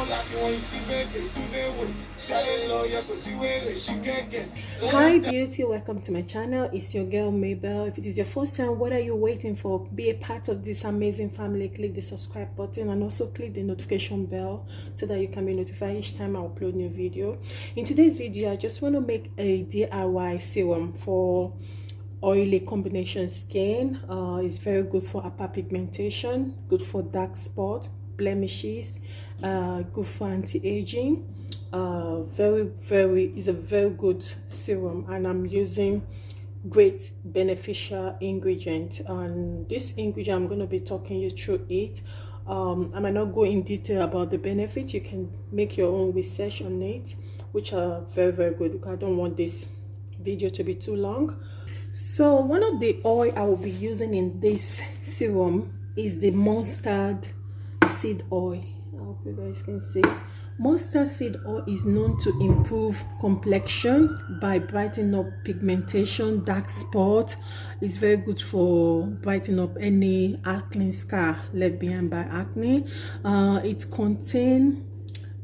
Hi beauty, welcome to my channel. It's your girl Mabel. If it is your first time, what are you waiting for? Be a part of this amazing family. Click the subscribe button and also click the notification bell so that you can be notified each time I upload new video. In today's video, I just want to make a DIY serum for oily combination skin. It's very good for hyperpigmentation, good for dark spot, blemishes, good for anti-aging. Is a very good serum, and I'm using great beneficial ingredient, and this ingredient I'm going to be talking you through it. I might not go in detail about the benefits. You can make your own research on it, which are very good, because I don't want this video to be too long. So one of the oil I will be using in this serum is the mustard seed oil. I hope you guys can see. Mustard seed oil is known to improve complexion by brightening up pigmentation, dark spot. It's very good for brightening up any acne scar left behind by acne. It contains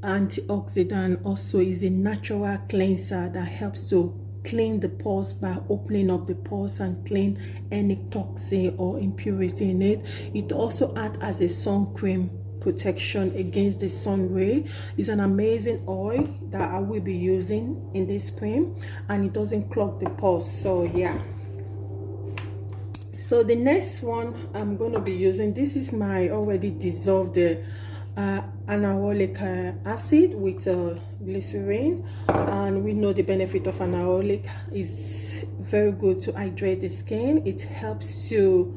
antioxidant, also is a natural cleanser that helps to clean the pores by opening up the pores and clean any toxin or impurity in it. It also acts as a sun cream protection against the sun ray. It's an amazing oil that I will be using in this cream, and it doesn't clog the pores. So yeah, so the next one I'm going to be using, this is my already dissolved anaeolic acid with glycerin, and we know the benefit of anaeolic is very good to hydrate the skin. It helps to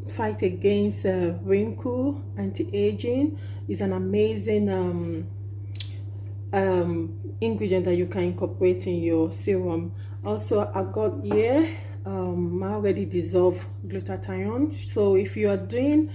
fight against wrinkle, anti-aging. Is an amazing ingredient that you can incorporate in your serum. Also, I got here my already dissolved glutathione. So if you are doing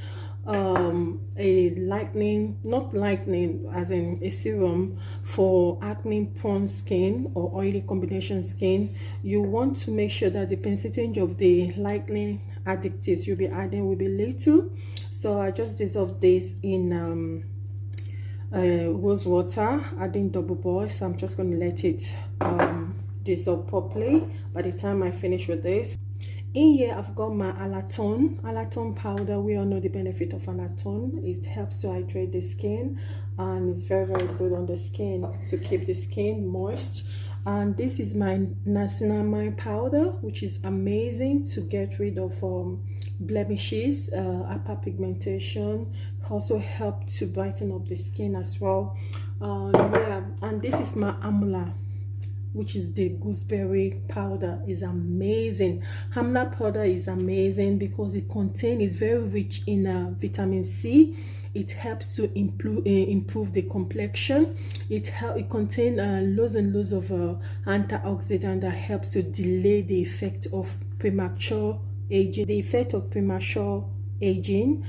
a lightening, not lightening as in a serum for acne prone skin or oily combination skin, you want to make sure that the percentage of the lightening additives you'll be adding will be little. So I just dissolved this in rose water, adding double boil. So I'm just going to let it dissolve properly by the time I finish with this. In here I've got my allantoin powder. We all know the benefit of allantoin. It helps to hydrate the skin, and it's very good on the skin to keep the skin moist. And this is my niacinamide powder, which is amazing to get rid of blemishes, hyperpigmentation. Also help to brighten up the skin as well. Yeah, and this is my amla, which is the gooseberry powder. Is amazing. Amla powder is amazing because it is very rich in vitamin C. It helps to improve the complexion. It contains loads and loads of antioxidant that helps to delay the effect of premature aging. The effect of premature aging,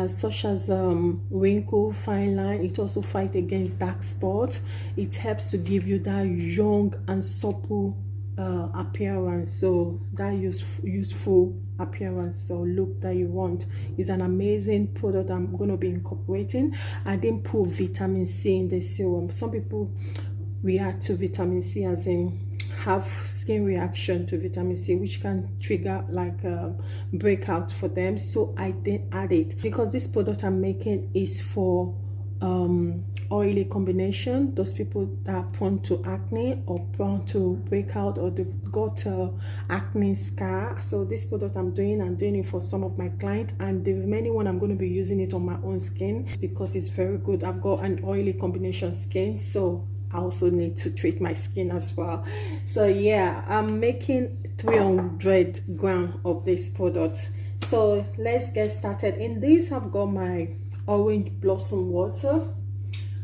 such as wrinkle, fine line. It also fights against dark spot. It helps to give you that young and supple appearance, so that useful appearance, so look that you want. Is an amazing product I'm going to be incorporating. I didn't put vitamin C in the serum. Some people react to vitamin C, as in have skin reaction to vitamin C, which can trigger like a breakout for them. So I didn't add it because this product I'm making is for oily combination, those people that are prone to acne or prone to breakout, or they've got acne scar. So this product I'm doing it for some of my clients, and the remaining one I'm going to be using it on my own skin because it's very good. I've got an oily combination skin, so I also need to treat my skin as well. So yeah, I'm making 300 grams of this product. So let's get started. In this I've got my orange blossom water.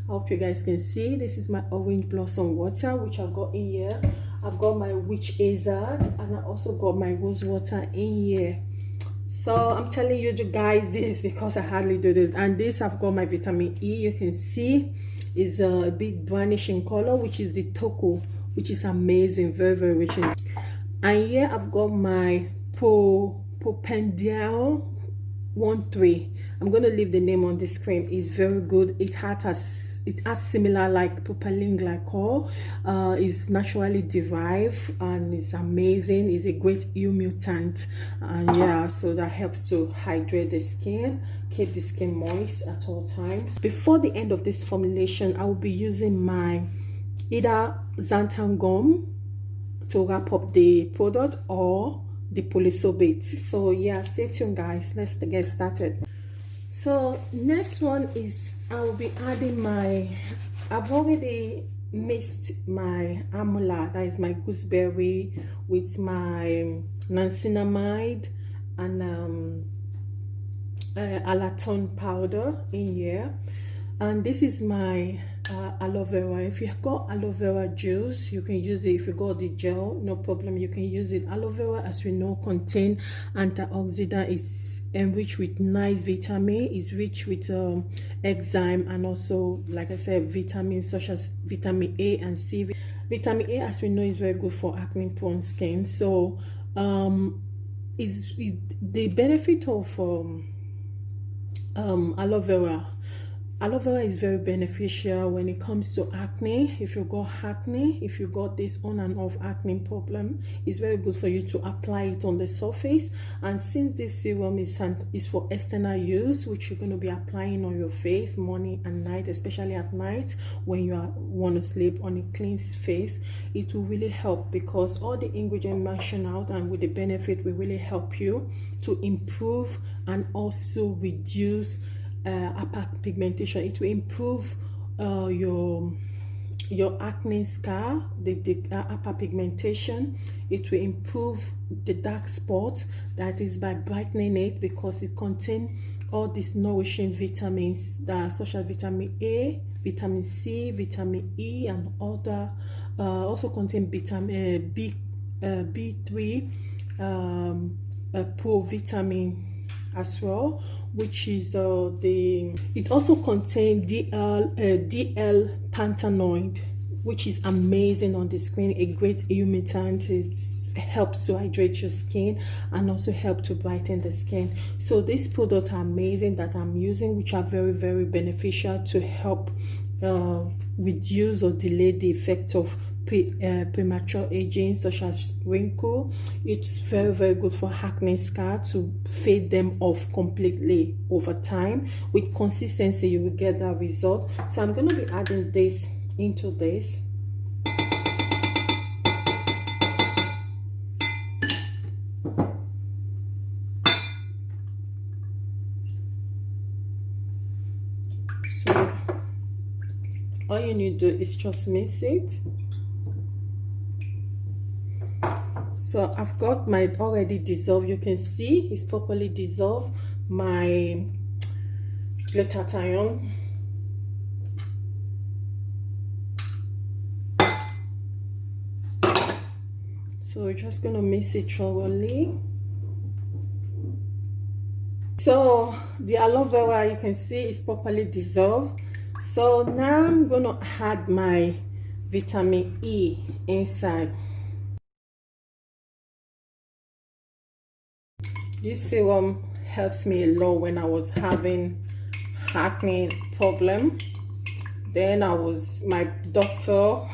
I hope you guys can see. This is my orange blossom water, which I've got in here. I've got my witch hazel, and I also got my rose water in here. So I'm telling you guys this because I hardly do this. And this I've got my vitamin E. You can see is a bit brownish in color, which is the Toko, which is amazing, very rich in. And here I've got my propendial 13. I'm going to leave the name on this cream. It's very good. It has similar like propylene glycol. It's naturally derived and it's amazing. It's a great humectant, and yeah, so that helps to hydrate the skin, keep the skin moist at all times. Before the end of this formulation, I will be using my either xanthan gum to wrap up the product or the polysorbate. So yeah, stay tuned guys, let's get started. So next one is I will be adding I've already mixed my amula, that is my gooseberry, with my niacinamide and allantoin powder in here, and this is my aloe vera. If you got aloe vera juice, you can use it. If you got the gel, no problem, you can use it. Aloe vera, as we know, contain antioxidant. It's enriched with nice vitamin. It's rich with enzyme, and also, like I said, vitamins such as vitamin A and C. Vitamin A, as we know, is very good for acne prone skin. So is the benefit of aloe vera. Aloe vera is very beneficial when it comes to acne. If you got acne, if you got this on and off acne problem, it's very good for you to apply it on the surface. And since this serum is for external use, which you're going to be applying on your face morning and night, especially at night when you want to sleep on a clean face, it will really help, because all the ingredients mentioned out and with the benefit will really help you to improve and also reduce hyperpigmentation. It will improve your acne scar, the hyperpigmentation. It will improve the dark spot, that is by brightening it, because it contains all these nourishing vitamins that such as vitamin A, vitamin C, vitamin E, and other. Also contain vitamin B3, provitamin as well, which is it also contains DL pantenoid, which is amazing on the skin, a great humectant. It helps to hydrate your skin and also help to brighten the skin. So these products are amazing that I'm using, which are very, very beneficial to help reduce or delay the effect of premature aging, such as wrinkle. It's very, very good for acne scar to fade them off completely over time. With consistency, you will get that result. So I'm going to be adding this into this. So all you need to do is just mix it. So I've got my already dissolved. You can see it's properly dissolved, my glutathione. So we're just going to mix it thoroughly. So the aloe vera, you can see, is properly dissolved. So now I'm going to add my vitamin E inside. This serum helps me a lot when I was having acne problem. Then my doctor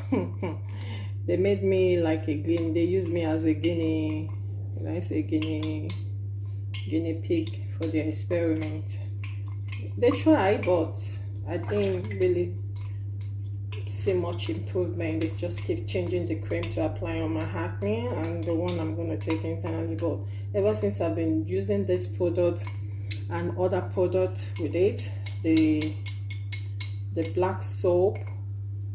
they made me like a guinea. They used me as a guinea. When I say guinea pig for their experiment. They tried, but I didn't really see much improvement. They just keep changing the cream to apply on my acne and the one I'm going to take internally. But ever since I've been using this product and other products with it, the black soap,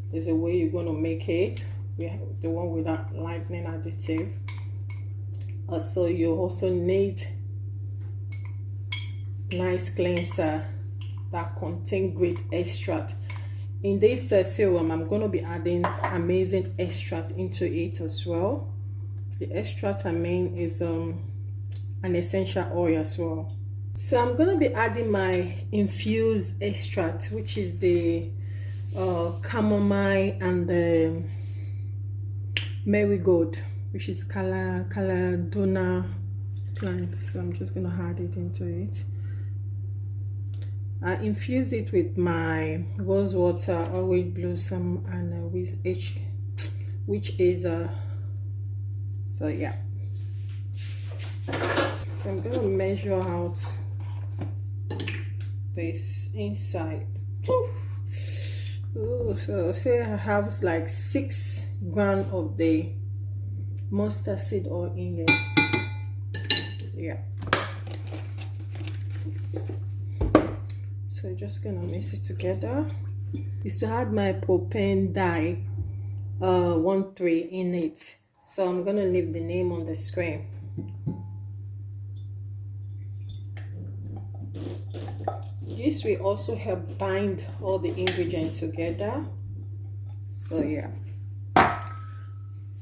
there's a way you're going to make it. We have the one without lightening additive. Also, you also need nice cleanser that contain great extract. In this serum, I'm going to be adding amazing extract into it as well. The extract I mean is an essential oil as well. So I'm going to be adding my infused extract, which is the chamomile and the marigold, which is caladona plant. So I'm just going to add it into it. I infuse it with my rose water, orange blossom, and which is so yeah. So I'm gonna measure out this inside. Ooh, so say I have like 6 grams of the mustard seed oil in here. Yeah. So just gonna mix it together. Is to add my propane dye 13 in it. So I'm gonna leave the name on the screen. This will also help bind all the ingredients together. So yeah.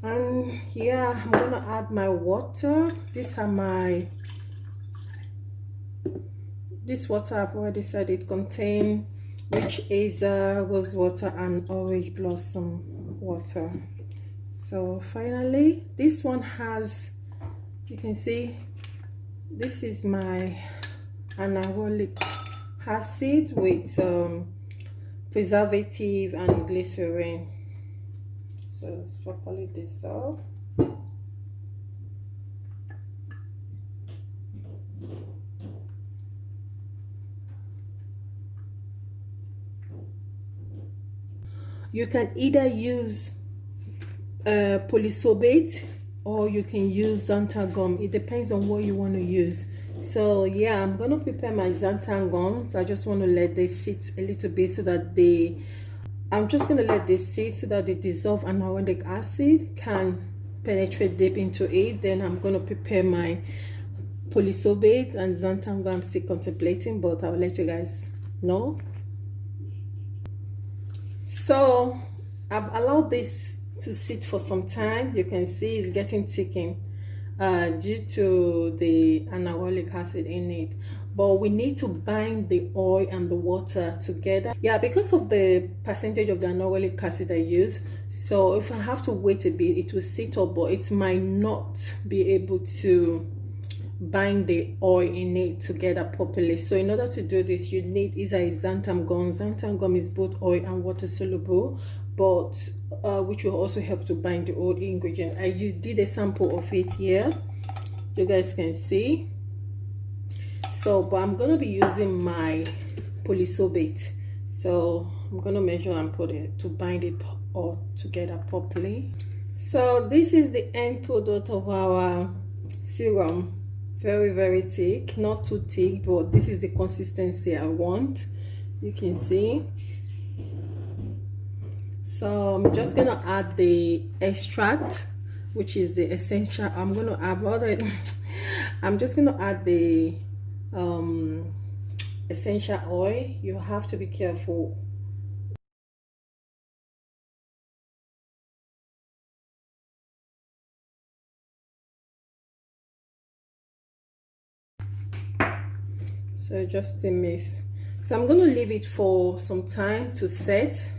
And yeah, I'm gonna add my water. This water I've already said it contains, which is rose water and orange blossom water. So finally, this one has, you can see, this is my anaerobic acid with preservative and glycerin. So let's properly dissolve. You can either use polysorbate or you can use xanthan gum. It depends on what you want to use. So yeah, I'm gonna prepare my xanthan gum. So I just want to let this sit a little bit so that the dissolved anaerobic acid can penetrate deep into it. Then I'm gonna prepare my polysorbate and xanthan gum. I'm still contemplating, but I'll let you guys know. So I've allowed this to sit for some time. You can see it's getting thickened due to the anaerobic acid in it, but we need to bind the oil and the water together. Yeah, because of the percentage of the anaerobic acid I use, so if I have to wait a bit, it will sit up, but it might not be able to bind the oil in it together properly. So in order to do this, you need either a xanthan gum. Xanthan gum is both oil and water soluble, but which will also help to bind the oil ingredient. I did a sample of it here, you guys can see. So but I'm gonna be using my polysorbate, so I'm gonna measure and put it to bind it all together properly. So this is the end product of our serum. Very, very thick, not too thick, but this is the consistency I want. You can see. So I'm just gonna add the extract, which is the essential. I'm just gonna add the essential oil. You have to be careful. So just a mix. So I'm going to leave it for some time to set.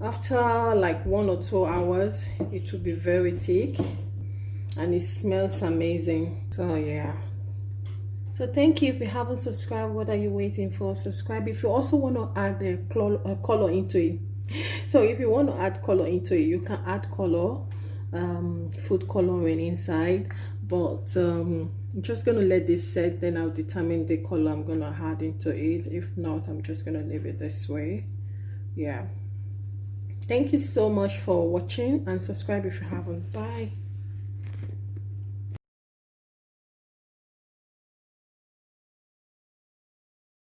After like 1 or 2 hours, it will be very thick and it smells amazing. So yeah. So thank you. If you haven't subscribed, what are you waiting for? Subscribe. If you also want to add a color into it, so if you want to add color into it, you can add color, food coloring inside, but I'm just gonna let this set, then I'll determine the color I'm gonna add into it. If not, I'm just gonna leave it this way. Yeah, thank you so much for watching, and subscribe if you haven't. Bye.